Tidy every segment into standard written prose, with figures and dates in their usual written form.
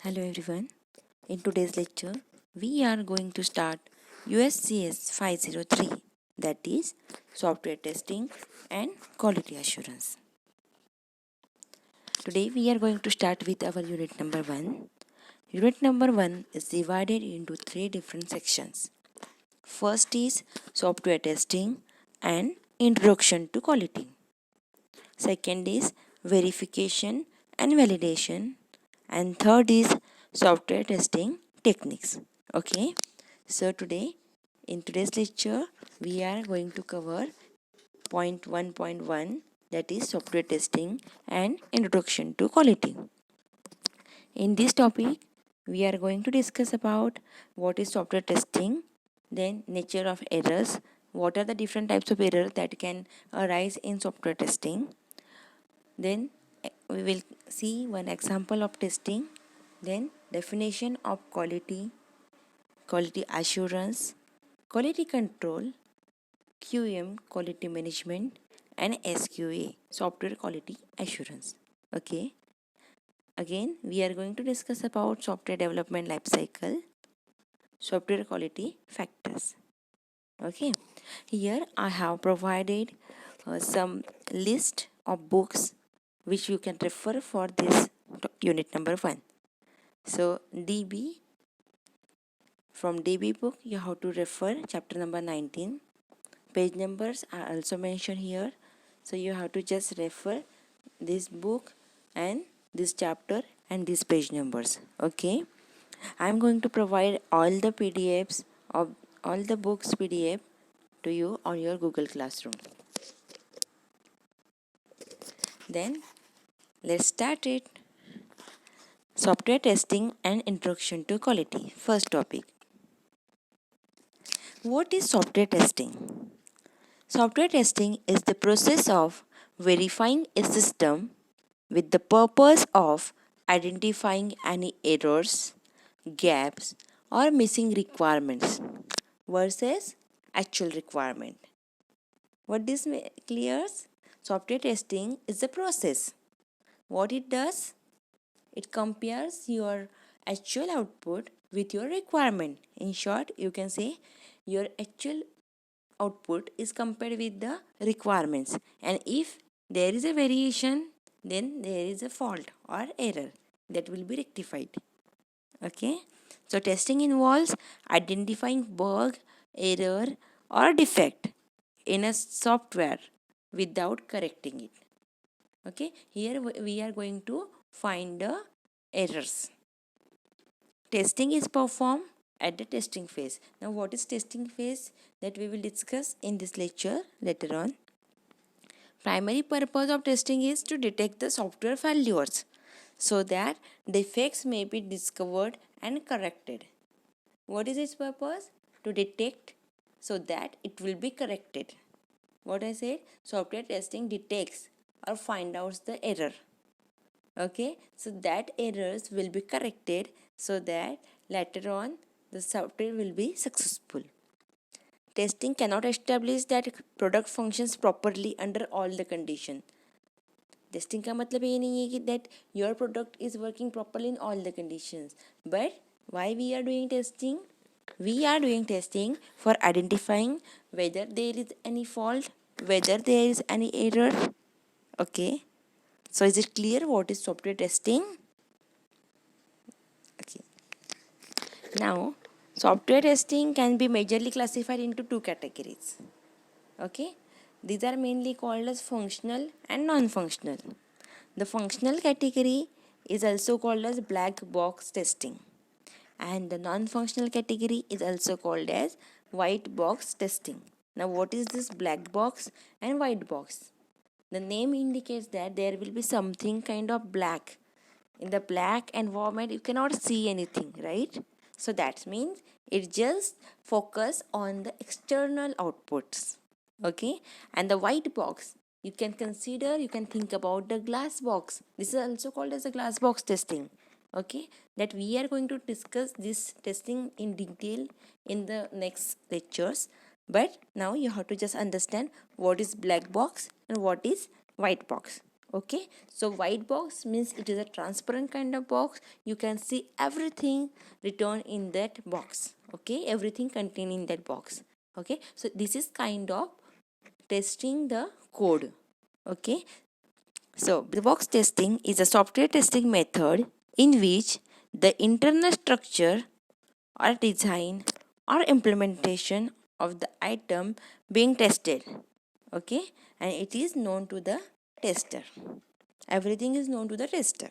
Hello everyone. In today's lecture, we are going to start USCS 503, that is software testing and quality assurance. Today we are going to start with our unit number 1. Unit number 1 is divided into 3 different sections. First is software testing and introduction to quality. Second is verification and validation, and third is software testing techniques. Okay, so in today's lecture we are going to cover point 1.1, that is software testing and introduction to quality. In this topic we are going to discuss about what is software testing, then nature of errors, what are the different types of errors that can arise in software testing. Then we will see one example of testing, then definition of quality, quality assurance, quality control, QM quality management, and SQA software quality assurance. Okay, again we are going to discuss about software development life cycle, software quality factors. Okay, here I have provided some list of books which you can refer for this unit number 1. So DB, from DB book you have to refer chapter number 19. Page numbers are also mentioned here, so you have to just refer this book and this chapter and these page numbers. Okay, I'm going to provide all the PDFs of all the books PDF to you on your Google Classroom. Then let's start it. Software testing and introduction to quality. First topic. What is software testing? Software testing is the process of verifying a system with the purpose of identifying any errors, gaps, or missing requirements versus actual requirement. What this clears? Software testing is the process. What it does? It compares your actual output with your requirement. In short, you can say your actual output is compared with the requirements, and if there is a variation, then there is a fault or error that will be rectified. Okay, so testing involves identifying bug, error, or defect in a software without correcting it. Okay, here we are going to find the errors. Testing is performed at the testing phase. Now what is testing phase? That we will discuss in this lecture later on. Primary purpose of testing is to detect the software failures so that defects may be discovered and corrected. What is its purpose? To detect so that it will be corrected. What I said, software testing detects or find out the error. Okay, so that errors will be corrected so that later on the software will be successful. Testing cannot establish that product functions properly under all the condition. Testing का मतलब ये नहीं है कि that your product is working properly in all the conditions, but why we are doing testing? We are doing testing for identifying whether there is any fault, whether there is any error. Okay, so is it clear what is software testing? Okay, now software testing can be majorly classified into 2 categories. Okay, these are mainly called as functional and non-functional. The functional category is also called as black box testing, and the non-functional category is also called as white box testing. Now what is this black box and white box? The name indicates that there will be something kind of black. In the black environment you cannot see anything, right? So that means it just focus on the external outputs. Okay, and the white box, you can consider, you can think about the glass box. This is also called as a glass box testing. Okay, that we are going to discuss this testing in detail in the next lectures, but now you have to just understand what is black box and what is white box. Okay, so white box means it is a transparent kind of box. You can see everything written in that box. Okay, everything contained in that box. Okay, so this is kind of testing the code. Okay, so the box testing is a software testing method in which the internal structure or design or implementation of the item being tested. Okay, and it is known to the tester. Everything is known to the tester.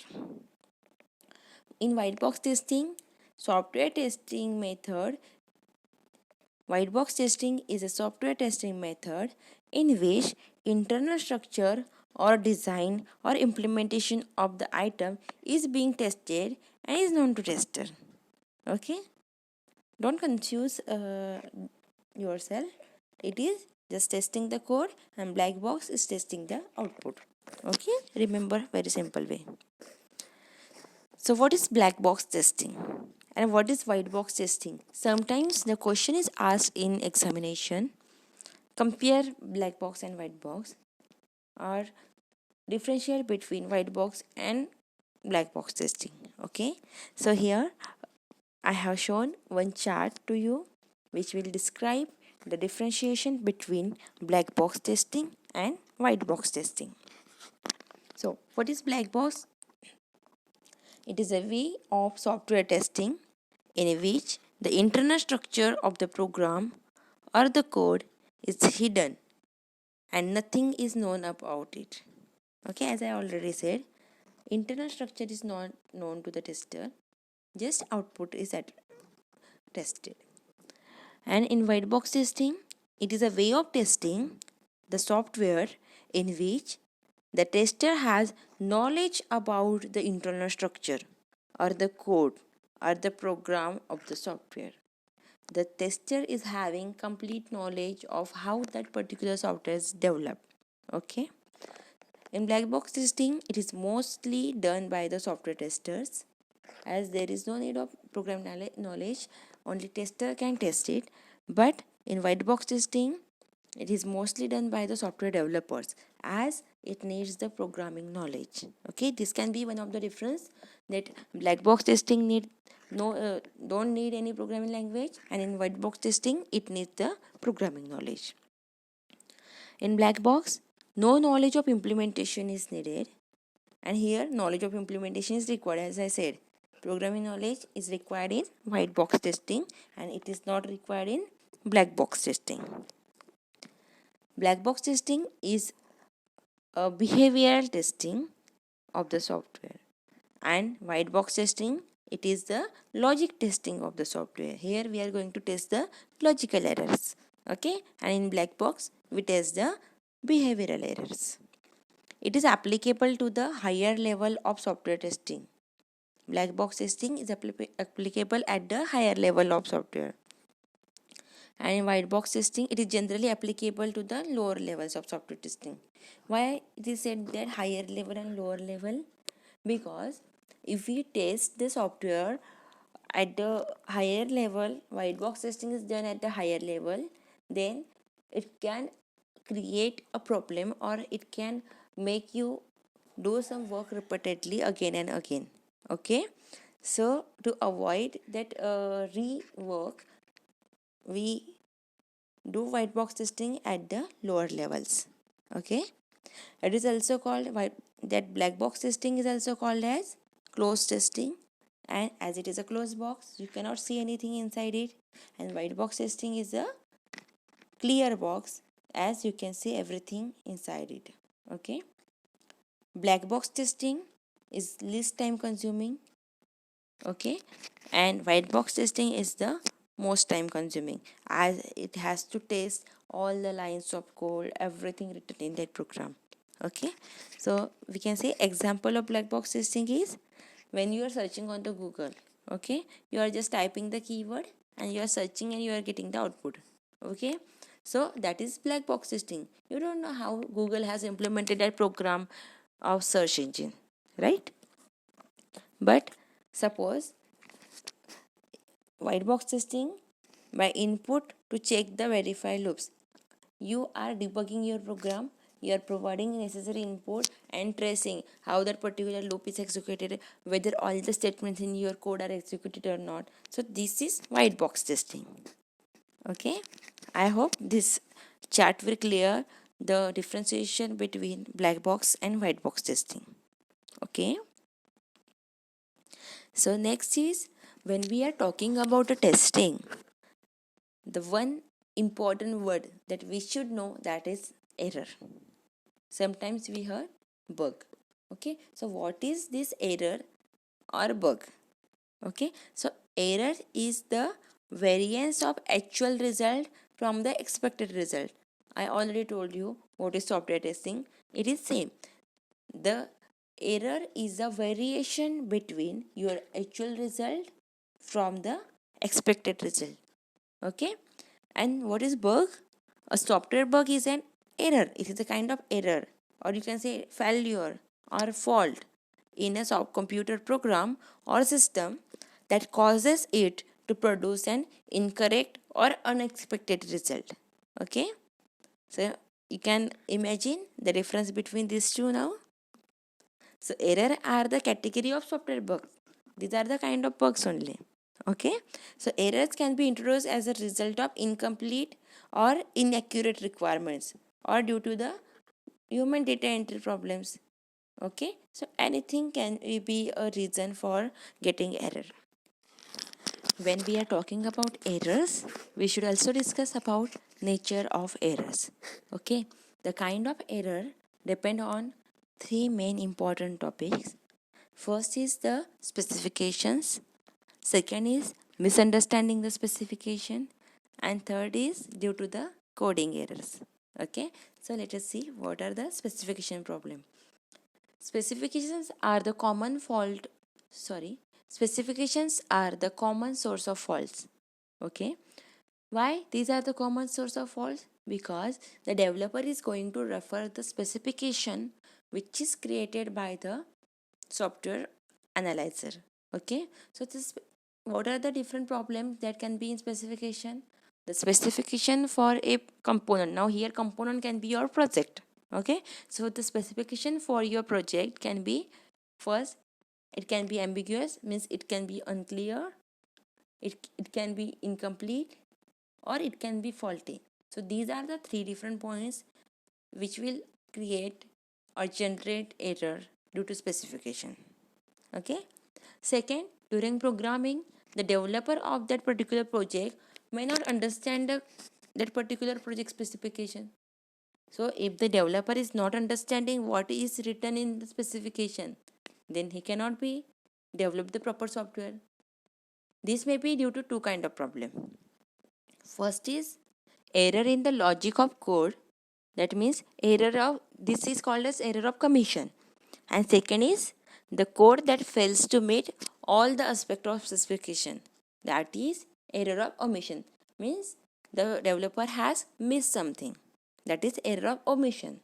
In white box testing, software testing method, white box testing is a software testing method in which internal structure or design or implementation of the item is being tested and is known to tester. Okay, don't confuse yourself. It is just testing the code, and black box is testing the output. Okay, remember, very simple way. So what is black box testing and what is white box testing? Sometimes the question is asked in examination. Compare black box and white box, or differentiate between white box and black box testing. Okay, so here I have shown one chart to you which will describe the differentiation between black box testing and white box testing. So what is black box? It is a way of software testing in which the internal structure of the program or the code is hidden and nothing is known about it. Okay, as I already said, internal structure is not known to the tester, just output is tested. And in white box testing, it is a way of testing the software in which the tester has knowledge about the internal structure or the code or the program of the software. The tester is having complete knowledge of how that particular software is developed. Okay. In black box testing, it is mostly done by the software testers, as there is no need of program knowledge, only tester can test it. But in white box testing, it is mostly done by the software developers, as it needs the programming knowledge. Okay, this can be one of the difference, that black box testing don't need any programming language, and in white box testing it needs the programming knowledge. In black box, no knowledge of implementation is needed, and here knowledge of implementation is required. As I said, programming knowledge is required in white box testing and it is not required in black box testing. Black box testing is a behavioral testing of the software, and white box testing, it is the logic testing of the software. Here we are going to test the logical errors. Okay, and in black box we test the behavioral errors. It is applicable to the higher level of software testing. Black box testing is applicable at the higher level of software, and in white box testing it is generally applicable to the lower levels of software testing. Why it is said that higher level and lower level? Because if we test the software at the higher level, white box testing is done at the higher level, then it can create a problem, or it can make you do some work repeatedly again and again. Okay, so to avoid that rework, we do white box testing at the lower levels. Okay, it is also called that black box testing is also called as closed testing, and as it is a closed box you cannot see anything inside it, and white box testing is a clear box, as you can see everything inside it. Okay, black box testing is least time consuming. Okay, and white box testing is the most time consuming, as it has to test all the lines of code, everything written in that program. Okay, so we can say example of black box testing is when you are searching on the Google. Okay, you are just typing the keyword and you are searching and you are getting the output. Okay, so that is black box testing. You don't know how Google has implemented that program of search engine, right? But suppose white box testing, by input to check the verify loops, you are debugging your program, you are providing necessary input and tracing how that particular loop is executed, whether all the statements in your code are executed or not. So this is white box testing. Okay, I hope this chart will clear the differentiation between black box and white box testing. Okay, so next is, when we are talking about the testing, the one important word that we should know, that is error. Sometimes we hear bug. Okay, so what is this error or bug? Okay, so error is the variance of actual result from the expected result. I already told you what is software testing. It is same. The error is a variation between your actual result from the expected result. Okay, and what is bug? A software bug is an error. It is a kind of error, or you can say failure or fault in a computer program or system that causes it to produce an incorrect or unexpected result. Okay, so you can imagine the difference between these two now. So error are the category of software bugs. These are the kind of bugs only. Okay, so errors can be introduced as a result of incomplete or inaccurate requirements, or due to the human data entry problems. Okay, so anything can be a reason for getting error. When we are talking about errors, we should also discuss about nature of errors. Okay, the kind of error depend on three main important topics. First is the specifications, second is misunderstanding the specification, and third is due to the coding errors. Okay, so let us see what are the specification problem. Specifications are the common fault sorry Specifications are the common source of faults. Okay, why these are the common source of faults? Because the developer is going to refer the specification which is created by the software analyzer. Okay, so this, what are the different problems that can be in specification? The specification for a component, now here component can be your project. Okay, so the specification for your project can be, first, it can be ambiguous, means it can be unclear, it can be incomplete, or it can be faulty. So these are the three different points which will create or generate error due to specification. Okay, second, during programming, the developer of that particular project may not understand that particular project specification. So if the developer is not understanding what is written in the specification, then he cannot be develop the proper software. This may be due to two kind of problem. First is error in the logic of code, that means error of, this is called as error of commission. And second is the code that fails to meet all the aspect of specification, that is error of omission, means the developer has missed something, that is error of omission.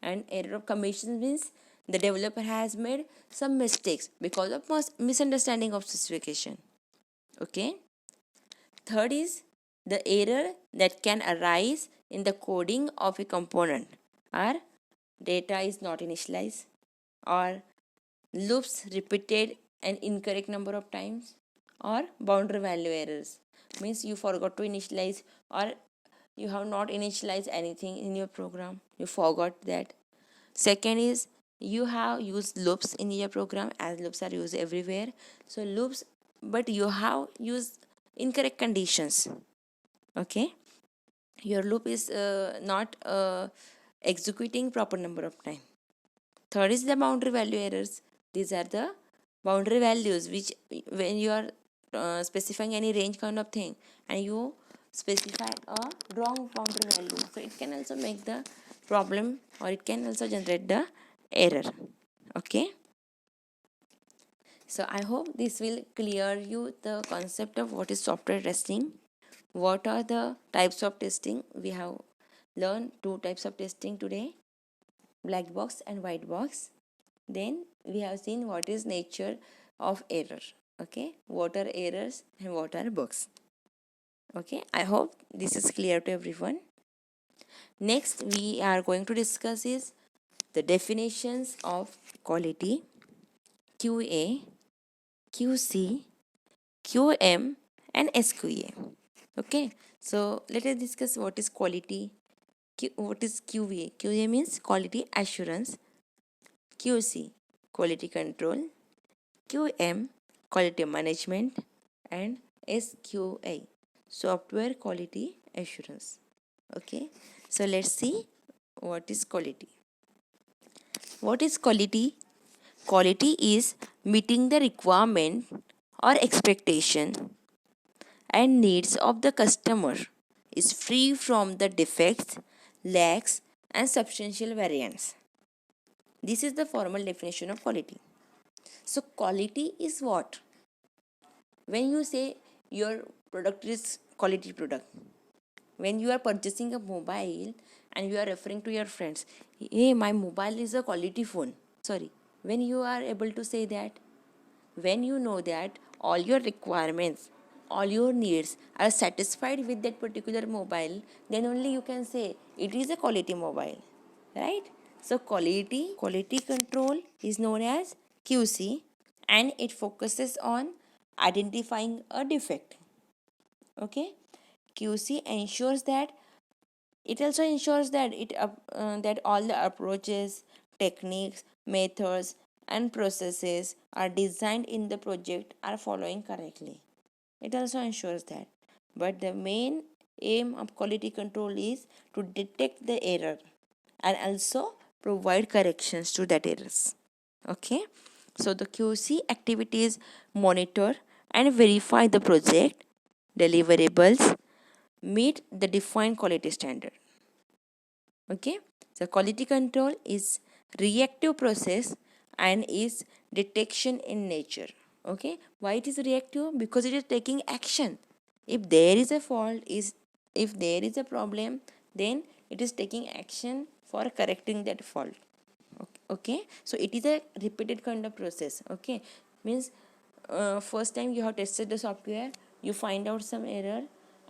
And error of commission means the developer has made some mistakes because of misunderstanding of specification. Okay, third is the error that can arise in the coding of a component, or data is not initialized, or loops repeated an incorrect number of times, or boundary value errors, means you forgot to initialize, or you have not initialized anything in your program, you forgot that. Second is you have used loops in your program, as loops are used everywhere. So loops, but you have used incorrect conditions. Okay, your loop is not executing proper number of time. Third is the boundary value errors. These are the boundary values which, when you are specifying any range kind of thing and you specify a wrong boundary value, so it can also make the problem, or it can also generate the error. Okay, so I hope this will clear you the concept of what is software testing, what are the types of testing. We have learned two types of testing today, black box and white box. Then we have seen what is nature of error. Okay, what are errors and what are bugs. Okay, I hope this is clear to everyone. Next, we are going to discuss is the definitions of quality: QA, QC, QM, and SQA. Okay, so let us discuss what is quality. What is QA? QA means quality assurance. QC, quality control. QM, quality management. And SQA, software quality assurance. Okay, so let's see what is quality. What is quality? Quality is meeting the requirement or expectation and needs of the customer, is free from the defects, lacks, and substantial variants. This is the formal definition of quality. So, quality is what? When you say your product is quality product, when you are purchasing a mobile and you are referring to your friends, hey, my mobile is a quality phone. Sorry, when you are able to say that, when you know that all your requirements, all your needs are satisfied with that particular mobile, then only you can say it is a quality mobile, right? So quality control is known as QC, and it focuses on identifying a defect. Okay, QC ensures that it also ensures that that all the approaches, techniques, methods, and processes are designed in the project are following correctly. It also ensures that. But the main aim of quality control is to detect the error and also provide corrections to that errors. Okay. So the QC activities monitor and verify the project deliverables meet the defined quality standard. Okay, so quality control is reactive process and is detection in nature. Okay, why it is reactive? Because it is taking action. If there is a fault, if there is a problem, then it is taking action for correcting that fault. Okay, so it is a repeated kind of process. Okay, means first time you have tested the software, you find out some error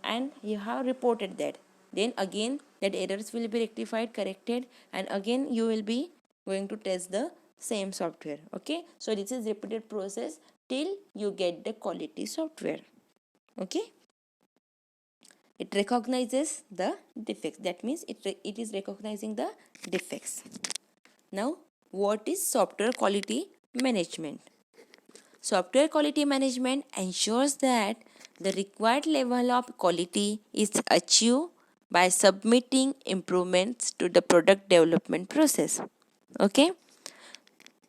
and you have reported that, then again that errors will be rectified, corrected, and again you will be going to test the same software. Okay, so this is repeated process till you get the quality software. Okay, it recognizes the defects, that means it is recognizing the defects. Now, what is software quality management? Software quality management ensures that the required level of quality is achieved by submitting improvements to the product development process. Okay?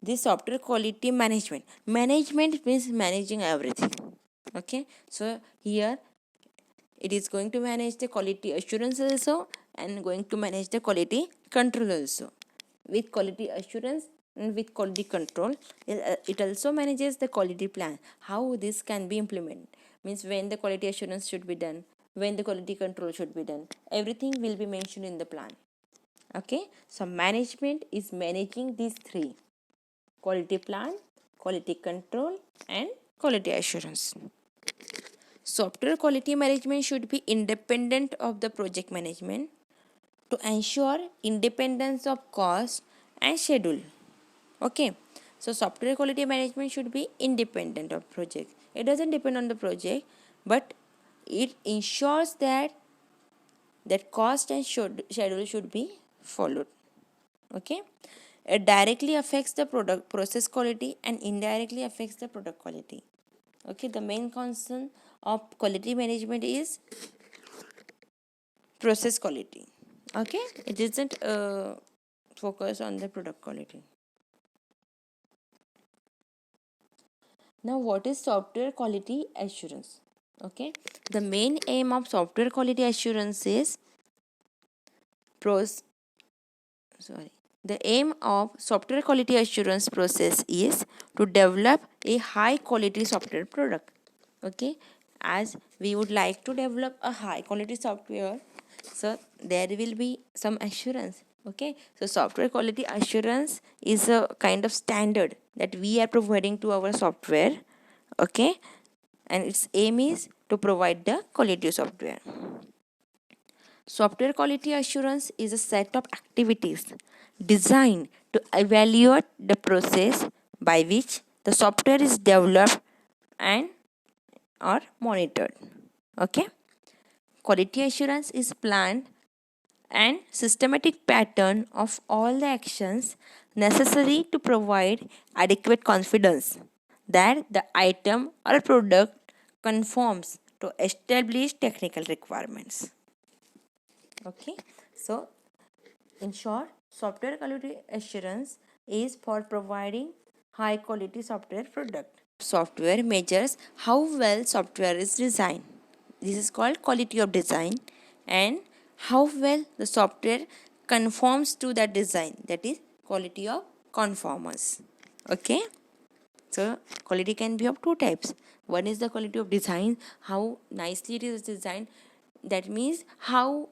This software quality management means managing everything. Okay? So, here it is going to manage the quality assurance also and going to manage the quality control also. With quality assurance and with quality control, it also manages the quality plan, how this can be implemented, means when the quality assurance should be done, when the quality control should be done, everything will be mentioned in the plan. Okay, so management is managing these three: quality plan, quality control, and quality assurance. Software quality management should be independent of the project management to ensure independence of cost and schedule. Okay, so software quality management should be independent of project. It doesn't depend on the project, but it ensures that cost and schedule should be followed. Okay, it directly affects the product process quality and indirectly affects the product quality. Okay, the main concern of quality management is process quality. Okay, it doesn't focus on the product quality. Now, what is software quality assurance? Okay, the main aim of software quality assurance is the aim of software quality assurance process is to develop a high quality software product. Okay, as we would like to develop a high quality software, so there will be some assurance. Okay, so software quality assurance is a kind of standard that we are providing to our software. Okay, and its aim is to provide the quality software. Software quality assurance is a set of activities designed to evaluate the process by which the software is developed and or monitored. Okay? Quality assurance is planned and systematic pattern of all the actions necessary to provide adequate confidence that the item or product conforms to established technical requirements. Okay, so in short, software quality assurance is for providing high quality software product. Software measures how well software is designed. This is called quality of design, and how well the software conforms to that design, that is quality of conformance. Okay, so quality can be of two types. One is the quality of design, how nicely it is designed, that means how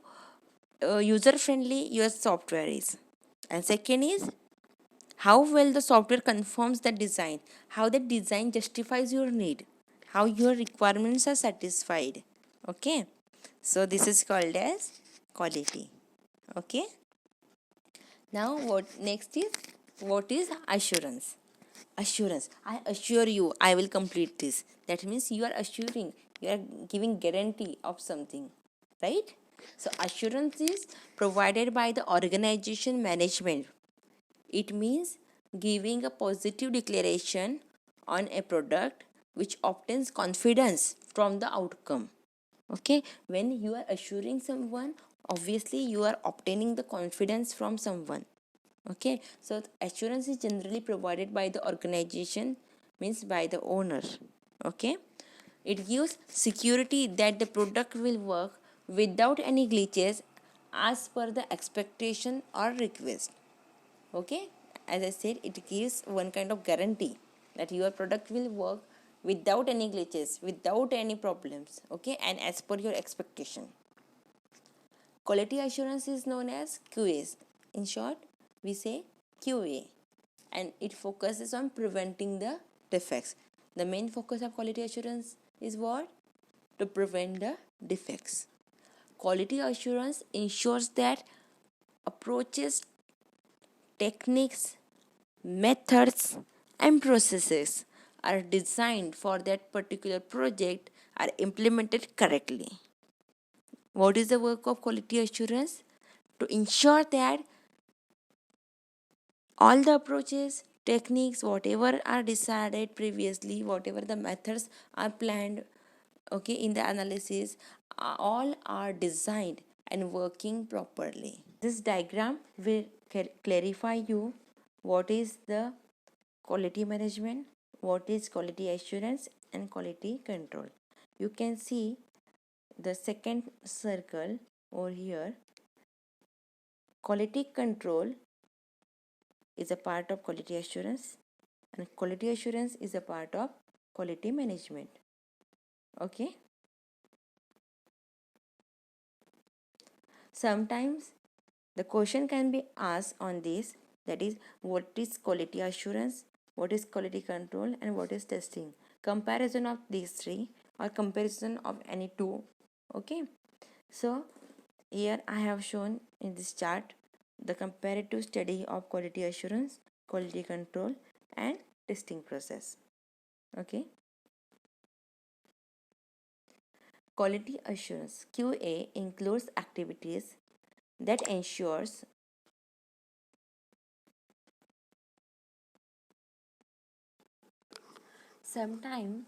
user friendly your software is. And second is how well the software conforms the design, how the design justifies your need, how your requirements are satisfied. Okay, so this is called as quality. Okay, now what is assurance? Assurance, I assure you I will complete this. That means you are assuring, you are giving guarantee of something, right? So assurance is provided by the organization management. It means giving a positive declaration on a product which obtains confidence from the outcome. Okay, when you are assuring someone, obviously you are obtaining the confidence from someone. Okay, so assurance is generally provided by the organization, means by the owner. Okay, it gives security that the product will work without any glitches as per the expectation or request. Okay, as I said, it gives one kind of guarantee that your product will work without any glitches, without any problems. Okay, and as per your expectation. Quality assurance is known as QAs. In short, we say QA, and it focuses on preventing the defects. The main focus of quality assurance is what? To prevent the defects. Quality assurance ensures that approaches, techniques, methods, and processes are designed for that particular project are implemented correctly. What is the work of quality assurance? To ensure that all the approaches, techniques, whatever are decided previously, whatever the methods are planned, okay, in the analysis, all are designed and working properly. This diagram will clarify you what is the quality management, what is quality assurance, and quality control. You can see the second circle over here. Quality control is a part of quality assurance, and quality assurance is a part of quality management. Okay, sometimes the question can be asked on this, that is, what is quality assurance, what is quality control, and what is testing. Comparison of these three, or comparison of any two. Okay, so here I have shown in this chart the comparative study of quality assurance, quality control, and testing process. Okay, quality assurance QA includes activities that ensures sometimes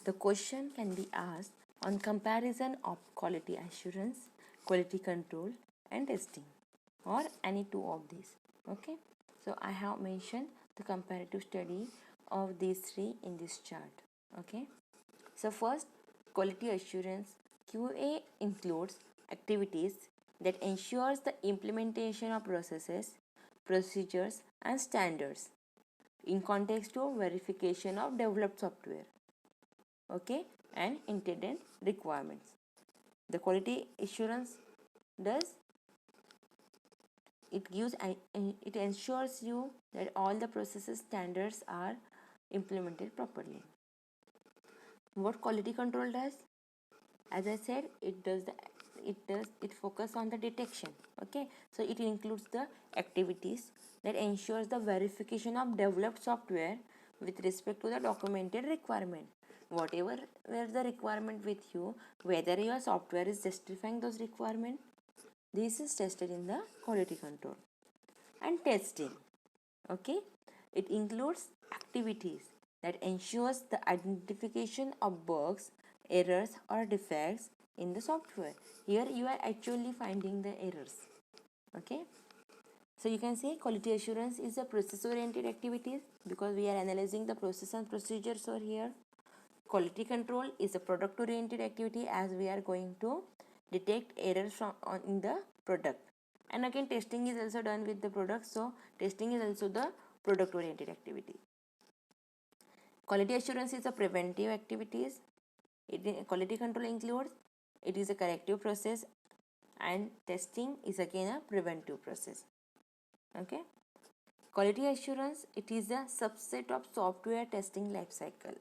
the question can be asked on comparison of quality assurance, quality control, and testing, or any two of these. Okay, so I have mentioned the comparative study of these three in this chart. Okay, so first, quality assurance QA includes activities that ensures the implementation of processes, procedures, and standards in context of verification of developed software. Okay, and intended requirements. The quality assurance does, it ensures you that all the processes standards are implemented properly. What quality control does, as I said, it focus on the detection. Okay, so it includes the activities that ensures the verification of developed software with respect to the documented requirement. Whatever were the requirement with you, whether your software is justifying those requirements, this is tested in the quality control. And testing, okay, it includes activities that ensures the identification of bugs, errors or defects in the software. Here you are actually finding the errors. Okay, so you can say quality assurance is a process oriented activities because we are analyzing the process and procedures over here. Quality control is a product oriented activity as we are going to detect errors in the product. And again, testing is also done with the product, so testing is also the product oriented activity. Quality assurance is a preventive activities. Quality control includes, it is a corrective process, and testing is again a preventive process. Okay, quality assurance, it is a subset of software testing life cycle.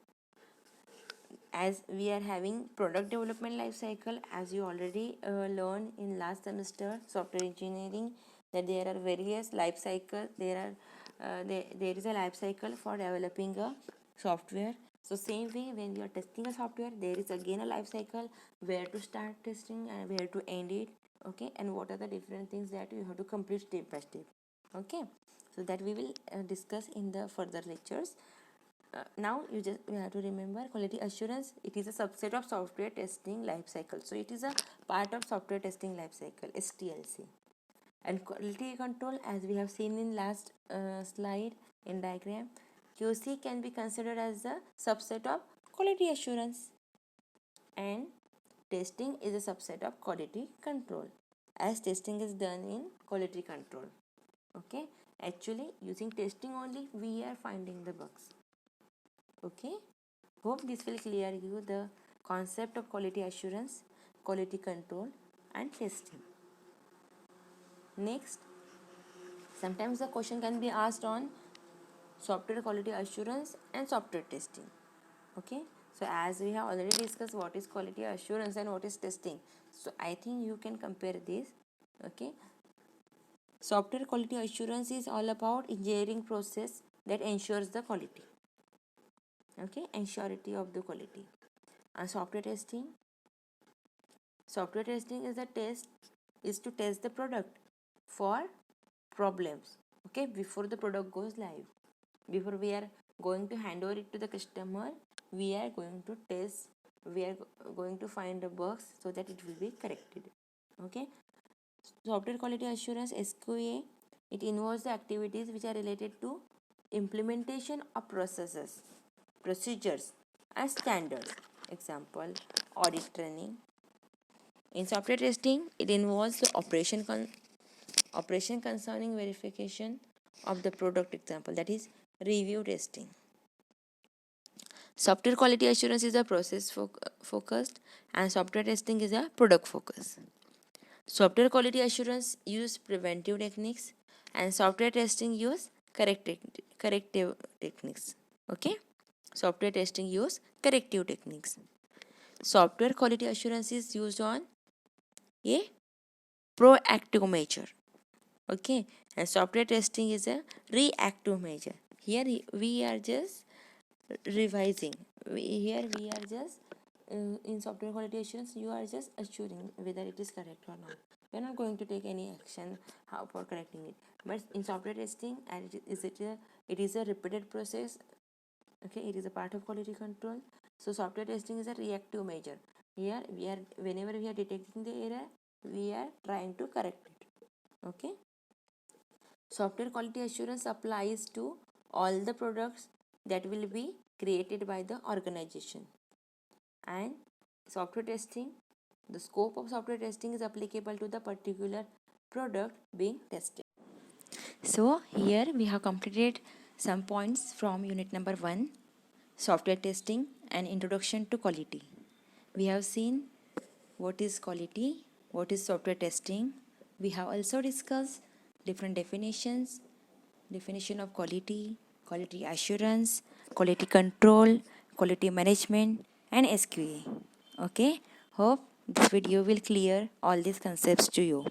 As we are having product development life cycle, as you already learned in last semester software engineering, that there are various life cycle. There is a life cycle for developing a software. So same way, when we are testing a software, there is again a life cycle, where to start testing and where to end it. Okay, and what are the different things that you have to complete step by step. Okay, so that we will discuss in the further lectures. Now you have to remember, quality assurance, it is a subset of software testing life cycle. So it is a part of software testing life cycle, STLC. And quality control, as we have seen in last slide in diagram, QC can be considered as a subset of quality assurance, and testing is a subset of quality control, as testing is done in quality control. Okay, actually using testing only we are finding the bugs. Okay, hope this will clear you the concept of quality assurance, quality control and testing. Next, sometimes the question can be asked on software quality assurance and software testing. Okay, so as we have already discussed what is quality assurance and what is testing, so I think you can compare this. Okay, software quality assurance is all about engineering process that ensures the quality. Okay, and surety of the quality. And software testing is a test, is to test the product for problems. Okay, before the product goes live, before we are going to hand over it to the customer, we are going to test, we are going to find the bugs so that it will be corrected. Okay, software quality assurance, SQA, it involves the activities which are related to implementation of processes, procedures and standards. Example, audit training. In software testing, it involves the operation concerning verification of the product. Example, that is review testing. Software quality assurance is a process focused, and software testing is a product focus. Software quality assurance use preventive techniques, and software testing use corrective techniques. Okay, software testing use corrective techniques. Software quality assurance is used on a proactive measure. Okay, and software testing is a reactive measure. Here we are just revising. Here we are just in software quality assurance, you are just assuring whether it is correct or not. You are not going to take any action for correcting it. But in software testing, it is a repeated process. Okay, it is a part of quality control. So software testing is a reactive measure. Here we are, whenever we are detecting the error, we are trying to correct it. Okay, software quality assurance applies to all the products that will be created by the organization. And software testing, the scope of software testing is applicable to the particular product being tested. So here we have completed some points from unit number 1, software testing and introduction to quality. We have seen what is quality, what is software testing. We have also discussed different definitions, definition of quality, quality assurance, quality control, quality management and SQA. Okay, hope This video will clear all these concepts to you.